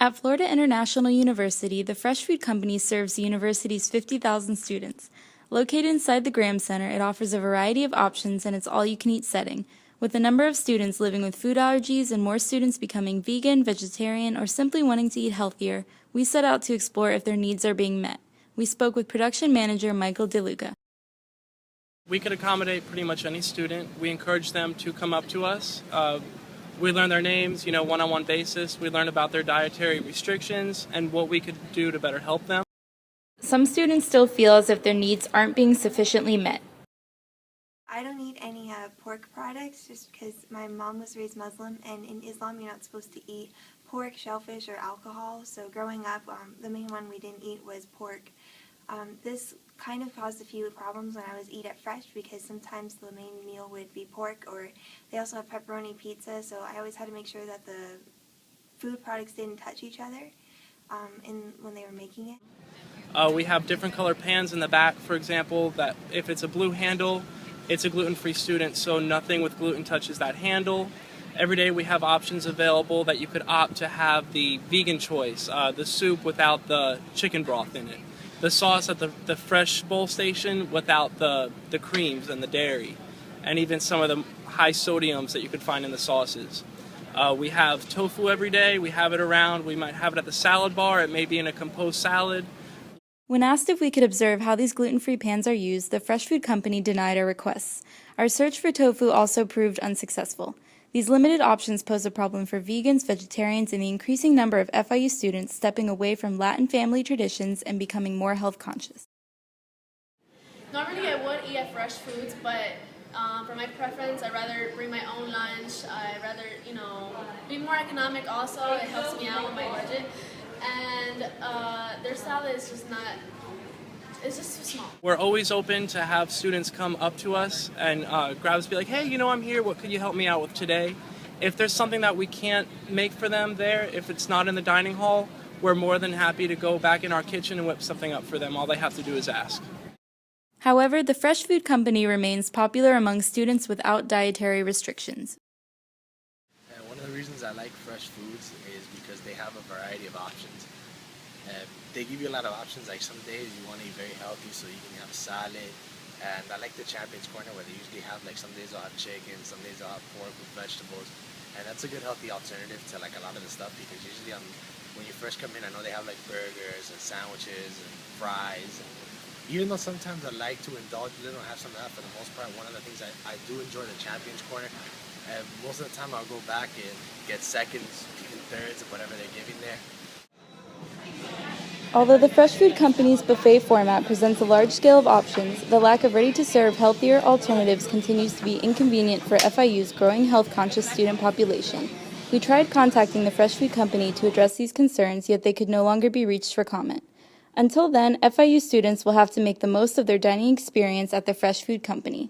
At Florida International University, the Fresh Food Company serves the university's 50,000 students. Located inside the Graham Center, it offers a variety of options in its all-you-can-eat setting. With the number of students living with food allergies and more students becoming vegan, vegetarian, or simply wanting to eat healthier, we set out to explore if their needs are being met. We spoke with production manager Michael DeLuca. We could accommodate pretty much any student. We encourage them to come up to us. We learn their names, one-on-one basis. We learn about their dietary restrictions and what we could do to better help them. Some students still feel as if their needs aren't being sufficiently met. I don't eat any pork products just because my mom was raised Muslim, and in Islam you're not supposed to eat pork, shellfish, or alcohol. So growing up, the main one we didn't eat was pork. This kind of caused a few problems when I was eat at Fresh because sometimes the main meal would be pork, or they also have pepperoni pizza, so I always had to make sure that the food products didn't touch each other when they were making it. We have different color pans in the back, for example, that if it's a blue handle, it's a gluten-free student, so nothing with gluten touches that handle. Every day we have options available that you could opt to have the vegan choice, the soup without the chicken broth in it, the sauce at the Fresh Bowl station without the creams and the dairy, and even some of the high sodiums that you could find in the sauces. We have tofu every day. We have it around. We might have it at the salad bar. It may be in a composed salad. When asked if we could observe how these gluten-free pans are used, the Fresh Food Company denied our requests. Our search for tofu also proved unsuccessful. These limited options pose a problem for vegans, vegetarians, and the increasing number of FIU students stepping away from Latin family traditions and becoming more health conscious. Normally I would eat at Fresh Foods, but for my preference, I'd rather bring my own lunch. I'd rather, be more economic also. It helps me out with my budget. And their salad is just not, it's just too small. We're always open to have students come up to us and grab us, be like, hey, I'm here, what could you help me out with today? If there's something that we can't make for them there, if it's not in the dining hall, we're more than happy to go back in our kitchen and whip something up for them. All they have to do is ask. However, the Fresh Food Company remains popular among students without dietary restrictions. One of the reasons I like Fresh Foods is because they have a variety of options. They give you a lot of options. Like some days you want to eat very healthy, so you can have a salad. And I like the Champions Corner where they usually have, like, some days they'll have chicken, some days they'll have pork with vegetables. And that's a good healthy alternative to like a lot of the stuff, because usually when you first come in, I know they have like burgers and sandwiches and fries. And even though sometimes I like to indulge a little and have some of that, for the most part, one of the things I do enjoy the Champions Corner. And most of the time I'll go back and get seconds and thirds of whatever they're giving there. Although the Fresh Food Company's buffet format presents a large scale of options, the lack of ready-to-serve, healthier alternatives continues to be inconvenient for FIU's growing health-conscious student population. We tried contacting the Fresh Food Company to address these concerns, yet they could no longer be reached for comment. Until then, FIU students will have to make the most of their dining experience at the Fresh Food Company.